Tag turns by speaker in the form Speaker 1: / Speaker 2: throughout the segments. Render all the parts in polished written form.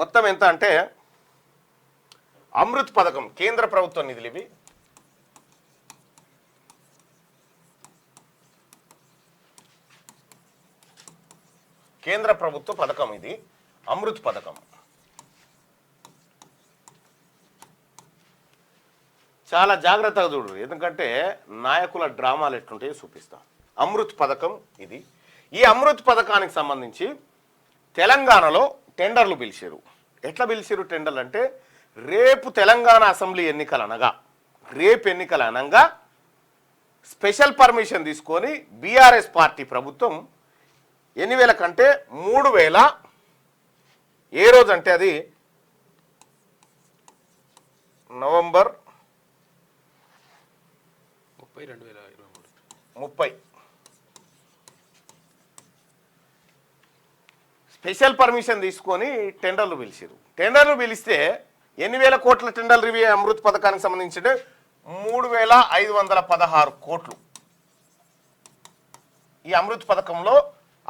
Speaker 1: మొత్తం ఎంత అంటే అమృత్ పథకం కేంద్ర ప్రభుత్వ నిధులు ఇవి. కేంద్ర ప్రభుత్వ పథకం ఇది అమృత్ పథకం. చాలా జాగ్రత్తగా చూడరు, ఎందుకంటే నాయకుల డ్రామాలు ఎట్లుంటాయో చూపిస్తాం. అమృత్ పథకం ఇది. ఈ అమృత్ పథకానికి సంబంధించి తెలంగాణలో టెండర్లు పిలిచారు. ఎట్లా పిలిచారు టెండర్లు అంటే, రేపు తెలంగాణ అసెంబ్లీ ఎన్నికలు అనగా స్పెషల్ పర్మిషన్ తీసుకొని బీఆర్ఎస్ పార్టీ ప్రభుత్వం ఎన్ని వేల కంటే 3000, ఏ రోజు అంటే అది నవంబర్ 30 స్పెషల్ పర్మిషన్ తీసుకొని టెండర్లు పిలిచారు. టెండర్లు పిలిస్తే ఎన్ని వేల కోట్ల టెండర్లు ఇవి అమృత్ పథకానికి సంబంధించి 3516 కోట్లు. ఈ అమృత్ పథకంలో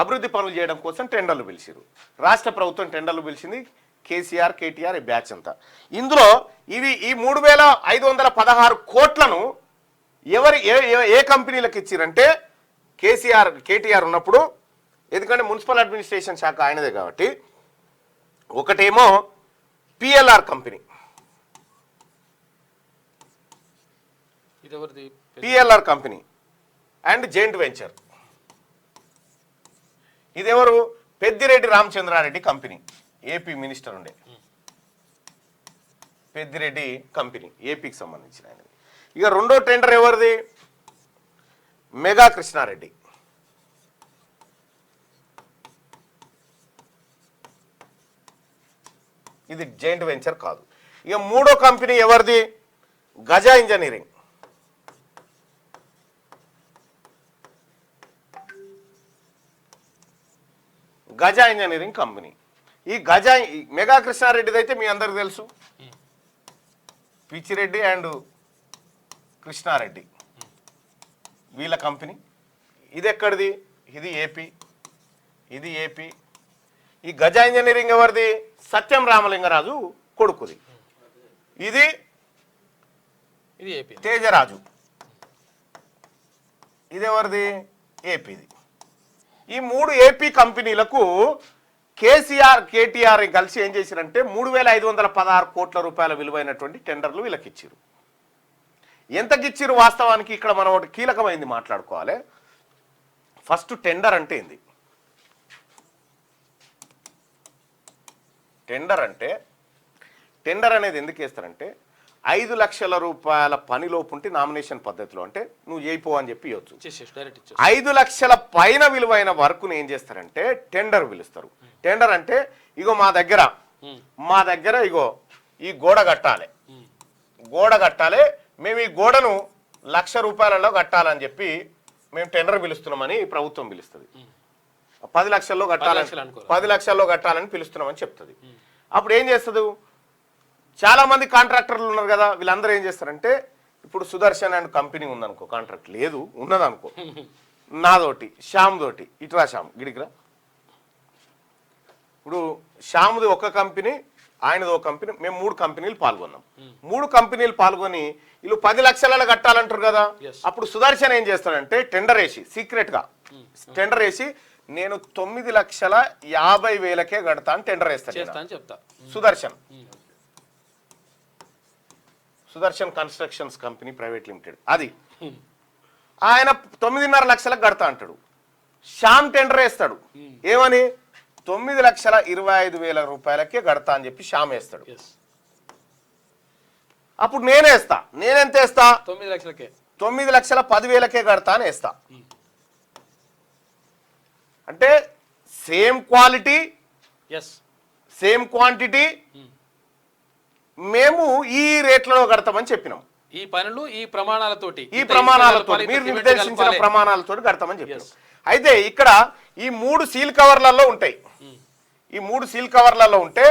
Speaker 1: అభివృద్ధి పనులు చేయడం కోసం టెండర్లు పిలిచారు. రాష్ట్ర ప్రభుత్వం టెండర్లు పిలిచింది, కేసీఆర్ కేటీఆర్ ఈ బ్యాచ్ అంతా. ఇందులో ఇవి ఈ 3516 కోట్లను ఏ కంపెనీలకు ఇచ్చిరంటే, కేటీఆర్ ఉన్నప్పుడు, ఎందుకంటే మున్సిపల్ అడ్మినిస్ట్రేషన్ శాఖ ఆయనదే కాబట్టి, ఒకటేమో PLR company, PLR company and joint venture. ఇదెవరు? Peddireddy Ramachandra Reddy company, AP minister ఉండే పెద్దిరెడ్డి కంపెనీ, ఏపీకి సంబంధించిన ఆయన. ఇక రెండో టెండర్ ఎవరిది? మెగా కృష్ణారెడ్డి. ఇది జాయింట్ వెంచర్ కాదు. ఇక మూడో కంపెనీ ఎవరిది? Gaza engineering. Gaza engineering company. ఈ మెగా కృష్ణారెడ్డిది అయితే మీ అందరికి తెలుసు, పిచ్చిరెడ్డి అండ్ కృష్ణారెడ్డి వీళ్ళ కంపెనీ. ఇది ఎక్కడిది? ఇది ఏపీ. ఈ గజా ఇంజనీరింగ్ ఎవరిది? సత్యం రామలింగరాజు కొడుకుది. ఇది తేజరాజు. ఇది ఎవరిది? ఏపీది. ఈ 3 ఏపీ కంపెనీలకు కేసీఆర్ కేటీఆర్ కలిసి ఏం చేశారంటే 3516 కోట్ల రూపాయల విలువైనటువంటి టెండర్లు వీళ్ళకి ఇచ్చారు. ఎంతకి ఇచ్చారు వాస్తవానికి? ఇక్కడ మనం ఒకటి కీలకమైంది మాట్లాడుకోవాలి. ఫస్ట్ టెండర్ అంటే ఏంది? టెండర్ అనేది ఎందుకు వేస్తారంటే, 5 లక్షల రూపాయల పనిలోపు ఉంటే నామినేషన్ పద్ధతిలో, అంటే నువ్వు చేయిపో అని చెప్పి ఇవ్వచ్చు. 5 లక్షల పైన విలువైన వర్క్ను ఏం చేస్తారంటే టెండర్ పిలుస్తారు. టెండర్ అంటే, ఇగో మా దగ్గర ఇగో ఈ గోడ కట్టాలి, మేము ఈ గోడను 1,00,000 రూపాయలలో కట్టాలని చెప్పి మేము టెండర్ పిలుస్తున్నామని ప్రభుత్వం పిలుస్తుంది. 10 లక్షల్లో కట్టాలని పిలుస్తున్నామని చెప్తుంది. అప్పుడు ఏం చేస్తుంది? చాలా మంది కాంట్రాక్టర్లు ఉన్నారు కదా, వీళ్ళందరూ ఏం చేస్తారంటే, ఇప్పుడు సుదర్శన్ అండ్ కంపెనీ ఉందనుకో, కాంట్రాక్ట్ లేదు ఉన్నదనుకో, నాదోటి శ్యామ్ తోటి, ఇట్రా శ్యామ్ గిడికిరా, ఇప్పుడు శ్యామ్ది ఒక కంపెనీ, ఆయనది ఒక కంపెనీ, మేము 3 కంపెనీలు పాల్గొన్నాం. 3 కంపెనీలు పాల్గొని వీళ్ళు 10 లక్షల కట్టాలంటారు కదా. అప్పుడు సుదర్శన్ ఏం చేస్తాడంటే టెండర్ వేసి, సీక్రెట్ గా టెండర్ వేసి, నేను 9,50,000కే కడతా అని టెండర్ వేస్తాను. Sudarshan constructions company private limited, అది ఆయన 9.5 లక్షలకు కడతా అంటాడు. శ్యామ్ టెండర్ వేస్తాడు ఏమని? 9,25,000 రూపాయలకే కడతా అని చెప్పి శ్యామ్ వేస్తాడు. అప్పుడు నేనెంత వేస్తా? 9,10,000కే కడతా అని వేస్తా. అంటే సేమ్ క్వాలిటీ, సేమ్ క్వాంటిటీ, మేము ఈ రేట్లలో కడతామని చెప్పినాం.
Speaker 2: ఈ పనులు ఈ ప్రమాణాలతోటి
Speaker 1: మీరు నిర్దేశించిన ప్రమాణాలతో కడతామని చెప్పినాం. అయితే ఇక్కడ ఈ 3 సీల్ కవర్లలో ఉంటాయి. ఈ 3 సీల్ కవర్లలో ఉంటే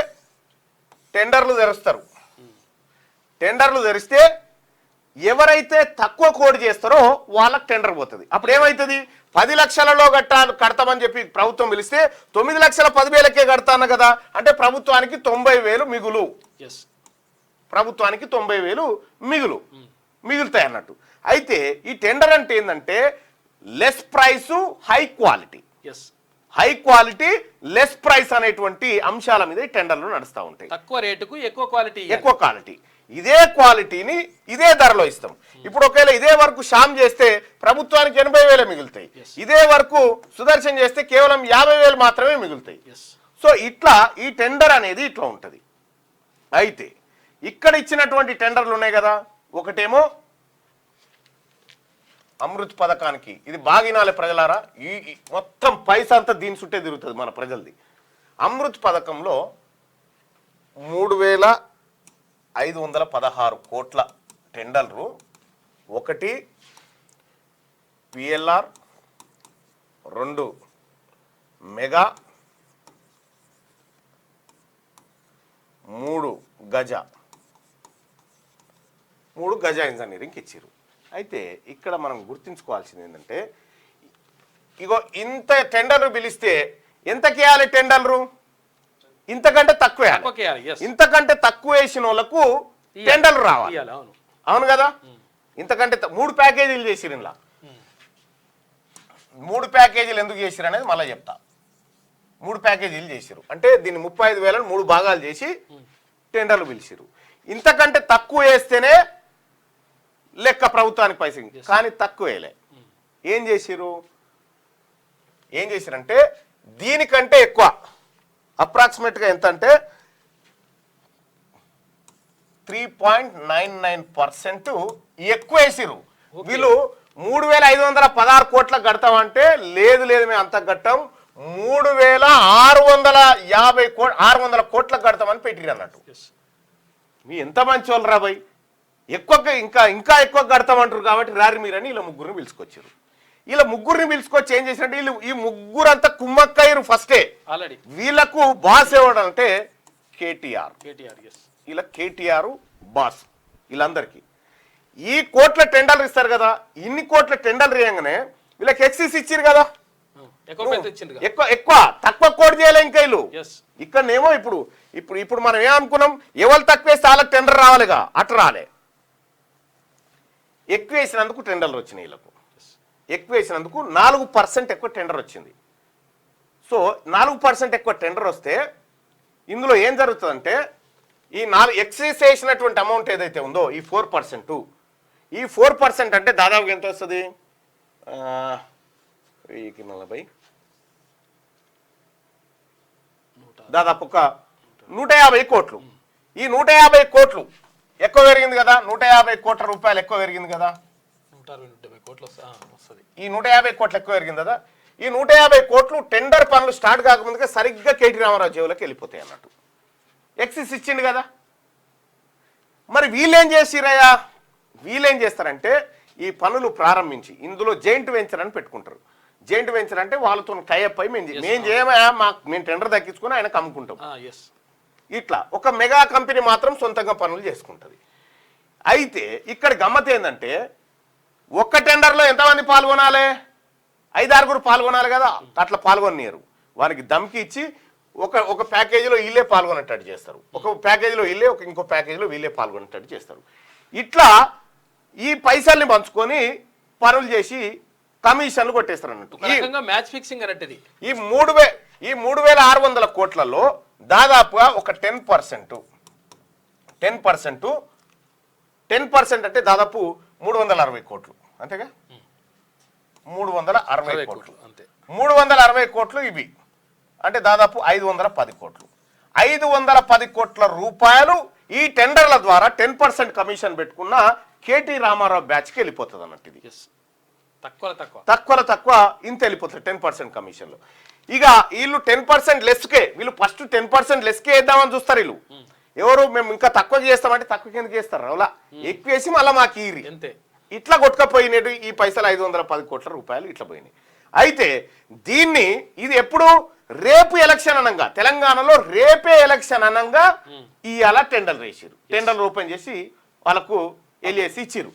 Speaker 1: టెండర్లు తెరుస్తారు. టెండర్లు తెరిస్తే ఎవరైతే తక్కువ కోడ్ చేస్తారో వాళ్ళకి టెండర్ పోతుంది. అప్పుడు ఏమవుతుంది? 10 లక్షలలో కడతామని చెప్పి ప్రభుత్వం పిలిస్తే 9,10,000కే కడతాను కదా, అంటే ప్రభుత్వానికి 90,000 మిగులు.
Speaker 2: ఎస్,
Speaker 1: ప్రభుత్వానికి 90,000 మిగులుతాయి అన్నట్టు. అయితే ఈ టెండర్ అంటే ఏంటంటే less price high quality,
Speaker 2: yes,
Speaker 1: high quality less price అనేటువంటి అంశాల మీద ఈ టెండర్లు నడుస్తూ ఉంటాయి.
Speaker 2: తక్కువ రేటుకు ఎక్కువ క్వాలిటీ,
Speaker 1: ఎక్కువ క్వాలిటీ, ఇదే క్వాలిటీని ఇదే ధరలో ఇస్తాం. ఇప్పుడు ఒకవేళ ఇదే వరకు శ్యామ్ చేస్తే ప్రభుత్వానికి 80,000 మిగులుతాయి, ఇదే వరకు సుదర్శన్ చేస్తే కేవలం 50,000 మాత్రమే మిగులుతాయి. సో ఇట్లా ఈ టెండర్ అనేది ఇట్లా ఉంటుంది. అయితే ఇక్కడ ఇచ్చినటువంటి టెండర్లు ఉన్నాయి కదా, ఒకటేమో అమృత్ పథకానికి, ఇది బాగినాలే ప్రజలారా, ఈ మొత్తం పైసా అంతా దీని చుట్టే తిరుగుతుంది మన ప్రజలది. అమృత్ పథకంలో 3,516 కోట్ల టెండర్లు, ఒకటి పిఎల్ఆర్, 2 మెగా, 3 గజ ఇంజనీరింగ్ ఇచ్చారు. అయితే ఇక్కడ మనం గుర్తుంచుకోవాల్సింది ఏంటంటే, ఇగో ఇంత టెండర్లు పిలిస్తే ఎంతకి వేయాలి టెండర్లు? ఇంతకంటే తక్కువ వేయాలి. ఇంతకంటే తక్కువ వేసిన వాళ్ళకు టెండర్లు రావాలి. అవును కదా, ఇంతకంటే 3 ప్యాకేజీలు చేసిరు. ఇలా 3 ప్యాకేజీలు ఎందుకు చేసిరు అనేది మళ్ళీ చెప్తా. 3 ప్యాకేజీలు చేసిరు అంటే దీన్ని 35,000 3 భాగాలు చేసి టెండర్లు పిలిచిరు. ఇంతకంటే తక్కువ వేస్తేనే లెక్క ప్రభుత్వానికి పైసలు, కానీ తక్కువ వేయలే. ఏం చేసిరంటే దీనికంటే ఎక్కువ, అప్రాక్సిమేట్గా ఎంత అంటే 3.99% ఎక్కువ వేసిరు. వీళ్ళు 3,516 కోట్లకు కడతామంటే లేదు మేము అంత కట్టాం, 3,650 కోట్లకు కడతామని పెట్టిరు అన్నట్టు. మీ ఎంత మంచి వాళ్ళు రాబాయ్, ఎక్కువగా ఇంకా ఎక్కువ కడతామంటారు కాబట్టి రారి మీరని ఇలా ముగ్గురిని పిలుచుకొచ్చారు. ఇలా ముగ్గురిని పిలుచుకొచ్చి ఏం చేసినట్టు వీళ్ళు ఈ ముగ్గురు అంతా కుమ్మక్కయ్యారు ఫస్టే. వీళ్ళకు బాస్ ఎవడంటే కేటీఆర్. ఇలా కేటీఆర్ బాస్ వీళ్ళందరికీ. ఈ కోట్ల టెండర్లు ఇస్తారు కదా, ఇన్ని కోట్ల టెండర్లు వేయగానే వీళ్ళకి ఎక్సెస్ ఇచ్చారు కదా, ఎక్కువ తక్కువ కోట్ చేయలే ఇంకా వీళ్ళు. ఇక్కడనేమో ఇప్పుడు మనం ఏమనుకున్నాం, ఎవరు తక్కువ వేస్తే వాళ్ళకి టెండర్ రావాలిగా, అట్లా రాలే. ఎక్కువ వేసినందుకు టెండర్లు వచ్చినాయి వీళ్ళకు. ఎక్కువ వేసినందుకు 4% ఎక్కువ టెండర్ వచ్చింది. సో 4% ఎక్కువ టెండర్ వస్తే ఇందులో ఏం జరుగుతుందంటే, ఈ ఎక్సైజ్ చేసినటువంటి అమౌంట్ ఏదైతే ఉందో ఈ 4%, ఈ 4% అంటే దాదాపుగా ఎంత వస్తుంది? 1040, దాదాపు ఒక 150 కోట్లు. ఈ 150 కోట్లు ఎక్కువ పెరిగింది కదా, 150 కోట్ల రూపాయలు ఎక్కువ పెరిగింది కదా, ఈ 150 కోట్లు ఎక్కువ పెరిగింది కదా. ఈ 150 కోట్లు టెండర్ పనులు స్టార్ట్ కాకముందుకే సరిగ్గా కేటీ రామారావు జేబులోకి వెళ్ళిపోతాయి అన్నట్టు. ఎక్సెస్ ఇచ్చింది కదా. మరి వీళ్ళేం చేసిరయ్యా, వీళ్ళేం చేస్తారంటే ఈ పనులు ప్రారంభించి ఇందులో జాయింట్ వెంచర్ అని పెట్టుకుంటారు. జాయింట్ వెంచర్ అంటే వాళ్ళతో టైఅప్ అయి మేము చేయమా, మేము టెండర్ దక్కించుకొని ఆయనకు అమ్ముకుంటాం. ఇట్లా ఒక మెగా కంపెనీ మాత్రం సొంతంగా పనులు చేసుకుంటుంది. అయితే ఇక్కడ గమ్మత్ ఏంటంటే, ఒక్క టెండర్లో ఎంతమంది పాల్గొనాలి? 5-6 పాల్గొనాలి కదా, అట్లా పాల్గొనియరు. వారికి దమ్కి ఇచ్చి ఒక ప్యాకేజీలో వీళ్ళే పాల్గొనేటట్టు చేస్తారు, ఒక ప్యాకేజీలో వీళ్ళే, ఇంకో ప్యాకేజీలో వీళ్ళే పాల్గొనేటట్టు చేస్తారు. ఇట్లా ఈ పైసల్ని పంచుకొని పనులు చేసి కమిషన్లు కొట్టేస్తారు అన్నట్టు.
Speaker 2: మ్యాచ్ ఫిక్సింగ్ అన్నట్టు.
Speaker 1: ఈ 3,600 కోట్లలో దాదాపుగా ఒక 10% అంటే దాదాపు 360 కోట్లు, అంతేగా, 360 కోట్లు. 360 కోట్లు ఇవి అంటే దాదాపు 510 కోట్లు. 510 కోట్ల రూపాయలు ఈ టెండర్ల ద్వారా 10% కమిషన్ పెట్టుకున్న కేటీ రామారావు బ్యాచ్కి వెళ్ళిపోతుంది అన్నట్టు. ఇది తక్కువ ఇంత వెళ్ళిపోతుంది 10% కమిషన్లో. ఇక వీళ్ళు 10% లెస్కే, వీళ్ళు ఫస్ట్ 10% లెస్కే వేద్దామని చూస్తారు వీళ్ళు. ఎవరు మేము ఇంకా తక్కువ చేస్తామంటే తక్కువ కిందకి వేస్తారు, అలా ఎక్కువ వేసి మళ్ళీ మాకు ఈరి ఇట్లా కొట్టుకపోయినట్టు ఈ పైసలు 510 కోట్ల రూపాయలు ఇట్లా పోయినాయి. అయితే దీన్ని ఇది ఎప్పుడు రేపు ఎలక్షన్ అనంగా, తెలంగాణలో రేపే ఎలక్షన్ అనంగా ఇవాళ టెండర్లు వేసారు. టెండర్లు ఓపెన్ చేసి వాళ్ళకు వెళ్ళేసి ఇచ్చిరు.